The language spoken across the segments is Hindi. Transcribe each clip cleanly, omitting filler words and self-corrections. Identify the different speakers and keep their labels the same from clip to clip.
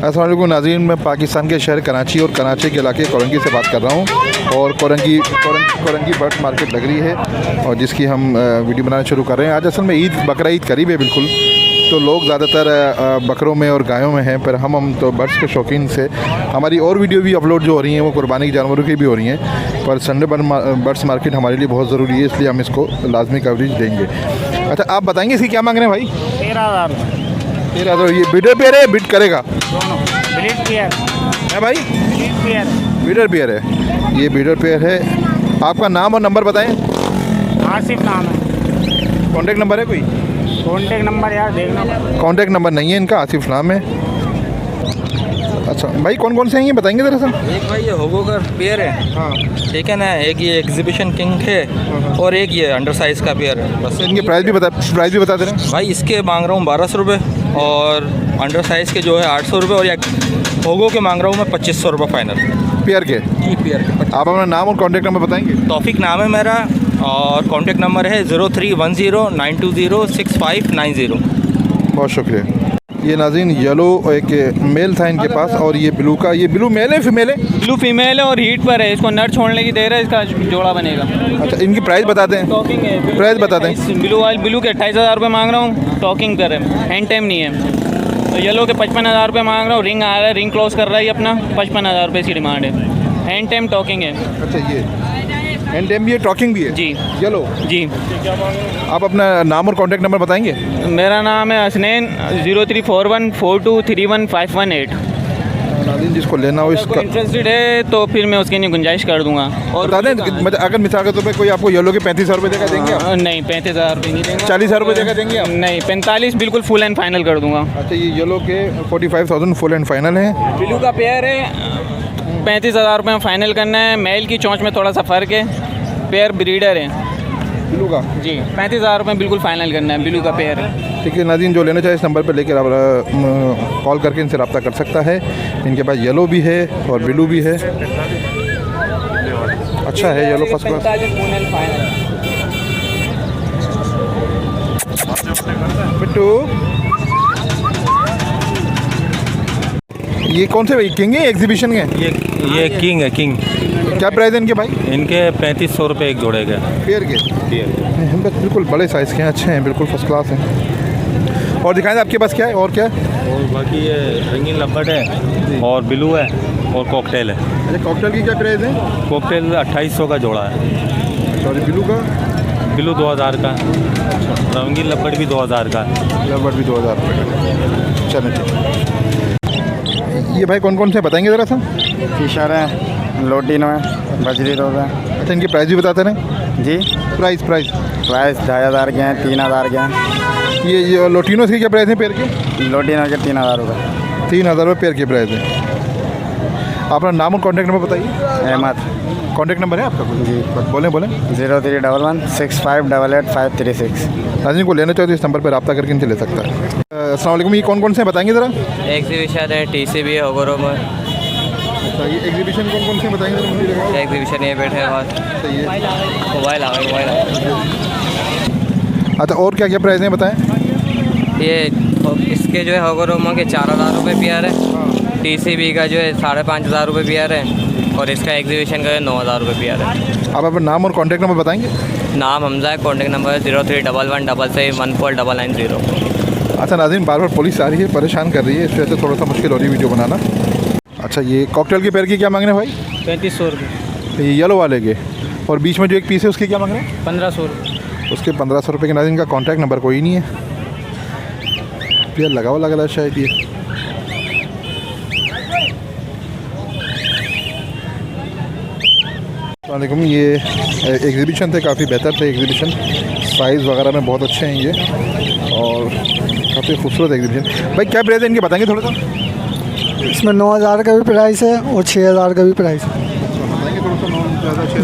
Speaker 1: अस्सलाम वालेकुम नाज़रीन, मैं पाकिस्तान के शहर कराची और कराची के इलाके कोरंगी से बात कर रहा हूँ। और कोरंगी बर्ड्स मार्केट लग रही है और जिसकी हम वीडियो बनाना शुरू कर रहे हैं। आज असल में बकरा ईद करीब है बिल्कुल, तो लोग ज़्यादातर बकरों में और गायों में हैं, पर हम तो बर्ड्स के शौकीन से हमारी और वीडियो भी अपलोड जो हो रही हैं वो कुर्बानी के जानवरों की भी हो रही हैं। पर संडे बर्ड्स मार्केट हमारे लिए बहुत ज़रूरी है, इसलिए हम इसको लाजमी कवरेज देंगे। अच्छा, आप बताएंगे इसकी क्या मांग रहे हैं भाई? 13,000। ये बीडर पेयर है, बीट करेगा?
Speaker 2: ब्रीड पेयर
Speaker 1: है भाई, बीडर पेयर है, ये बीडर पेयर है। आपका नाम और नंबर बताएं।
Speaker 2: आसिफ नाम है।
Speaker 1: कॉन्टेक्ट नंबर है कोई?
Speaker 2: कॉन्टेक्ट नंबर यार देखना।
Speaker 1: कॉन्टेक्ट नंबर नहीं है इनका, आसिफ नाम है। अच्छा भाई, कौन कौन से हैं ये बताएंगे ज़रा सा?
Speaker 3: एक भाई ये होगो का पेयर है,
Speaker 1: हाँ
Speaker 3: ठीक है ना, एक ये एग्जीबिशन किंग है और एक ये अंडर साइज़ का पेयर है। बस
Speaker 1: इनके प्राइस भी बता दे रहे हैं
Speaker 3: भाई। इसके मांग रहा हूँ 1200 रुपये और अंडर साइज़ के जो है 800 रुपये और एक होगो के मांग रहा हूँ मैं 2500 रुपये फाइनल
Speaker 1: पेयर के।
Speaker 3: जी पेयर के।
Speaker 1: आप अपना नाम और कॉन्टेक्ट नंबर बताएंगे?
Speaker 3: तौफीक नाम है मेरा और कॉन्टेक्ट नंबर है 031092065990।
Speaker 1: बहुत शुक्रिया। ये नाज़रीन येलो एक मेल था इनके पास और ये ब्लू का, ये ब्लू मेल है फीमेल है?
Speaker 2: ब्लू फीमेल है और हीट पर है, इसको नर छोड़ने की देर है, इसका जोड़ा बनेगा।
Speaker 1: अच्छा, इनकी प्राइस बता दें।
Speaker 2: टॉकिंग है,
Speaker 1: प्राइस बता दें।
Speaker 2: ब्लू के 28,000 रुपये मांग रहा हूँ, टॉकिंग पर है, हैंड टाइम नहीं है। तो येलो के 55,000 रुपये मांग रहा हूँ, रिंग आ रहा है, रिंग क्लोज कर रहा है अपना, 55,000 रुपये इसकी डिमांड है। हैंड टाइम टॉकिंग है।
Speaker 1: अच्छा, ये हैंड टाइम भी है, टॉकिंग भी है
Speaker 2: जी
Speaker 1: येलो
Speaker 2: जी।
Speaker 1: आप अपना नाम और कॉन्टेक्ट नंबर बताएंगे?
Speaker 2: मेरा नाम है हसनैन, 034142311518।
Speaker 1: नाज़रीन जिसको लेना हो इसका
Speaker 2: इंटरेस्टेड है तो फिर मैं उसकी नहीं गुंजाइश कर दूंगा। और
Speaker 1: बता दें, अगर मिसाल के तौर पर कोई आपको येलो के 35,000 रुपये देगा देंगे आप?
Speaker 2: नहीं, 35,000 रुपये नहीं देंगे।
Speaker 1: 40,000 रुपये देगा देंगे आप?
Speaker 2: नहीं, 45 बिल्कुल फुल एंड फाइनल कर दूंगा।
Speaker 1: अच्छा, ये येलो के 45,000 फुल एंड फाइनल है।
Speaker 2: ब्लू का पेयर है, 35,000 रुपये में फाइनल करना है। मेल की चोंच में थोड़ा सा फ़र्क है, पेयर ब्रीडर है
Speaker 1: ब्लू का
Speaker 2: जी। 35,000 रुपये बिल्कुल फाइनल करना है, ब्लू का पेयर है।
Speaker 1: ठीक है नाज़रीन, जो लेना चाहे इस नंबर पर लेकर आप कॉल करके इनसे रब्ता कर सकता है। इनके पास येलो भी है और ब्लू भी है। अच्छा है येलो फर्स्ट क्लास। बिट्टू, ये कौन से भाई किंग है एग्जीबिशन के?
Speaker 3: ये किंग है, किंग।
Speaker 1: क्या प्राइस है इनके भाई?
Speaker 3: इनके 3500 रुपये एक जोड़े के।
Speaker 1: पेयर के बिल्कुल बड़े साइज़ के हैं, अच्छे हैं, बिल्कुल फर्स्ट क्लास हैं। और दिखाएं आपके पास क्या है और क्या है?
Speaker 3: और बाकी ये रंगीन लब्बट है और ब्लू है और कॉकटेल है।
Speaker 1: अच्छा, कॉकटेल की क्या प्राइस है?
Speaker 3: कॉकटेल 2800 का जोड़ा है।
Speaker 1: सॉरी, ब्लू का?
Speaker 3: ब्लू 2000 का। रंगीन लब्बट भी 2000 का।
Speaker 1: लबर्ड भी 2000 रुपये का। चलो ठीक। ये भाई कौन कौन से बताएंगे ज़रा सा?
Speaker 4: फिशर है, लोटिनो है, बजरी रोज है।
Speaker 1: अच्छा, इनकी प्राइस भी बताते रहें
Speaker 4: जी।
Speaker 1: प्राइस
Speaker 4: 2,500 के हैं, 3,000 के हैं।
Speaker 1: ये लोटिनो की क्या प्राइस है पेयर की?
Speaker 4: लोटिनो के 3,000 रुपये।
Speaker 1: 3,000 रुपये पेयर की प्राइस है। अपना नाम और कॉन्टैक्ट नंबर बताइए।
Speaker 4: अहमद।
Speaker 1: कॉन्टैक्ट नंबर है आपका?
Speaker 4: जी
Speaker 1: बोलें
Speaker 4: 0311658886।
Speaker 1: नाज़रीन को लेना चाहो तो इस नंबर पर रब्ता करके इनसे ले सकता है। अस्सलाम वालेकुम, ये कौन कौन से बताएंगे ज़रा?
Speaker 5: एग्जीबिशन है, TCB है होगोरो में।
Speaker 1: अच्छा, ये एग्जीबिशन कौन कौन से बताएंगे ज़रा मुझे?
Speaker 5: एग्जीबिशन ये बैठे हैं बस।
Speaker 1: सही है।
Speaker 5: मोबाइल आ गए।
Speaker 1: अच्छा, और क्या क्या प्राइस हैं बताएं?
Speaker 5: ये इसके जो है होगोरोमा के 4,000 रुपये पेयर है। TCB का जो है 5,500 रुपये पेयर है और इसका एग्जीबिशन का 9,000 रुपये पेयर है।
Speaker 1: आप अपना नाम और कॉन्टैक्ट नंबर बताएंगे?
Speaker 5: नाम हमजा है, कॉन्टेक्ट नंबर है 0311661490।
Speaker 1: अच्छा नाज़रीन, बार बार पुलिस आ रही है, परेशान कर रही है, इस वजह से थोड़ा सा मुश्किल हो रही है वीडियो बनाना। अच्छा, ये कॉकटेल के पेयर की क्या मांग रहे हैं भाई?
Speaker 2: 3500 रुपये।
Speaker 1: ये येलो वाले के, और बीच में जो एक पीस है उसके क्या मांग रहे हैं?
Speaker 2: 1500 रुपये।
Speaker 1: उसके 1500 रुपये के। नाज़रीन का कॉन्टैक्ट नंबर कोई नहीं है, पेयर लगा हुआ लग रहा है शायद ये। वालेकुम, ये एग्जीबिशन थे, काफ़ी बेहतर थे एग्जीबिशन, साइज़ वगैरह में बहुत अच्छे हैं ये और काफ़ी खूबसूरत एग्जीबिशन। भाई क्या प्राइस है इनके बताएंगे थोड़ा सा?
Speaker 6: इसमें 9,000 का भी प्राइस है और 6,000 का भी प्राइस है।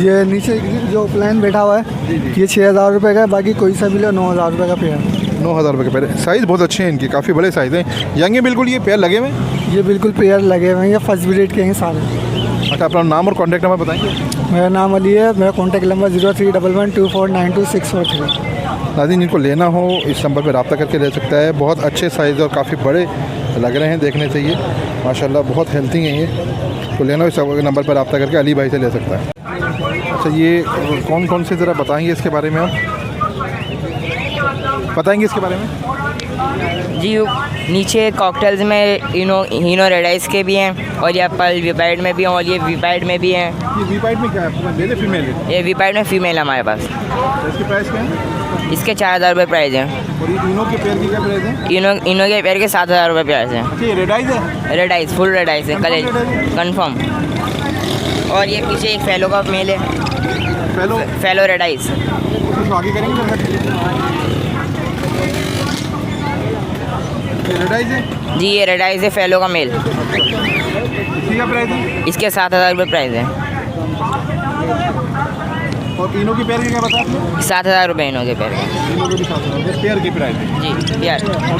Speaker 6: ये नीचे जो प्लान बैठा हुआ है ये 6,000 रुपये का है, बाकी कोई सा भी लो 9,000 रुपये का पेयर।
Speaker 1: 9,000 रुपये का पेयर। साइज़ बहुत अच्छे हैं इनके, काफ़ी बड़े साइज़ हैं। यंग है बिल्कुल, ये पेयर लगे हुए हैं?
Speaker 6: ये बिल्कुल पेयर लगे हुए हैं, ये फर्स्ट ब्रीड के हैं सारे।
Speaker 1: अच्छा, अपना नाम और कॉन्टैक्ट नंबर बताएंगे?
Speaker 6: मेरा नाम अली है, मेरा कॉन्टैक्ट नंबर 0311249264
Speaker 1: नाज़रीन इनको लेना हो इस नंबर पर रब्ता करके ले सकता है। बहुत अच्छे साइज़ और काफ़ी बड़े लग रहे हैं देखने से ये। माशाल्लाह बहुत हेल्थी हैं ये। तो लेना इस नंबर पर रब्ता करके अली भाई से ले सकता है। अच्छा ये कौन कौन से ज़रा बताएंगे इसके बारे में, आप बताएंगे इसके बारे में?
Speaker 7: जी नीचे कॉकटेल्स में हीनो रेड आइस के भी हैं और ये एप्पल वीपाइड में भी हैं और ये वीपाइड में भी हैं।
Speaker 1: ये वीपाइड में क्या है, मेल है फीमेल है?
Speaker 7: ये वीपाइड में फ़ीमेल है हमारे पास।
Speaker 1: इसके प्राइस क्या है?
Speaker 7: इसके 4000 रुपये प्राइस है।
Speaker 1: और ये तीनों के पेयर की क्या प्राइस है?
Speaker 7: इनो के पेयर के 7000 रुपये प्राइस है।
Speaker 1: अच्छा ये रेड आइज है?
Speaker 7: Red ice, full red ice है, कलेज कन्फर्म। और ये पीछे एक फेलो का मेल है, फेलो रेड आइस।
Speaker 1: इसको आगे करेंगे? रेड आइज है?
Speaker 7: जी ये रेड आइस है, फेलो का मेल।
Speaker 1: इसी का प्राइस है?
Speaker 7: इसके 7000 रुपये प्राइस है।
Speaker 1: और तीनों की पेयर की क्या बता आपने?
Speaker 7: 7000 रुपये इनो के पेयर के।
Speaker 1: तीनों के भी 7,000 पेयर की प्राइस है।
Speaker 7: जी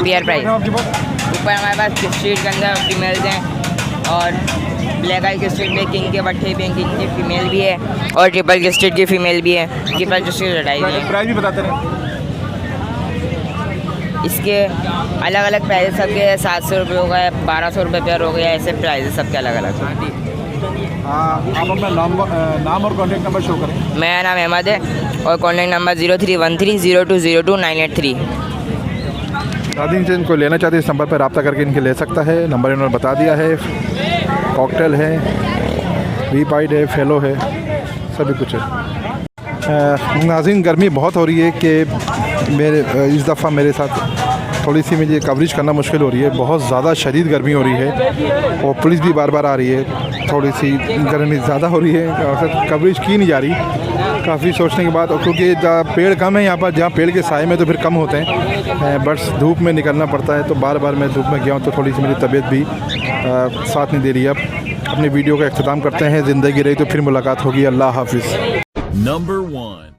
Speaker 7: पेयर प्राइस।
Speaker 1: आपके पास
Speaker 7: ऊपर हमारे पास स्ट्रीट के अंदर फीमेल्स हैं और ब्लैक आई के स्ट्रीट में किंग के बट्टे भी हैं, किंग की फीमेल भी है और ट्रिपल के स्ट्रीट की फीमेल भी है। ट्रिपल के स्ट्रीट लड़ाई है।
Speaker 1: प्राइस भी बताते रहे।
Speaker 7: इसके अलग अलग प्राइस सबके 700 रुपये हो गए, 1200 रुपये पेयर हो गया, ऐसे प्राइस सबके अलग अलग।
Speaker 1: आप अपना नाम और कॉन्टैक्ट नंबर शो करें।
Speaker 7: मेरा नाम अहमद है और कॉन्टैक्ट नंबर 031302022983।
Speaker 1: नाज़रीन से इनको लेना चाहते हैं इस नंबर पर रब्ता करके इनके ले सकता है। नंबर इन्होंने बता दिया है। कॉकटेल है, वीपाइड है, फेलो है, सभी कुछ है। नाज़रीन गर्मी बहुत हो रही है कि मेरे इस दफ़ा मेरे साथ थोड़ी सी मुझे कवरेज करना मुश्किल हो रही है। बहुत ज़्यादा शदीद गर्मी हो रही है और पुलिस भी बार बार आ रही है। थोड़ी सी गर्मी ज़्यादा हो रही है और कवरेज की नहीं जा रही काफ़ी सोचने के बाद। और क्योंकि पेड़ कम है यहाँ पर, जहाँ पेड़ के साए में तो फिर कम होते हैं, बस धूप में निकलना पड़ता है। तो बार बार मैं धूप में गया हूँ तो थोड़ी सी मेरी तबीयत भी साथ नहीं दे रही। अब अपनी वीडियो का अख्ताम करते हैं। ज़िंदगी रही तो फिर मुलाकात होगी। अल्लाह हाफिज़।
Speaker 8: Number 1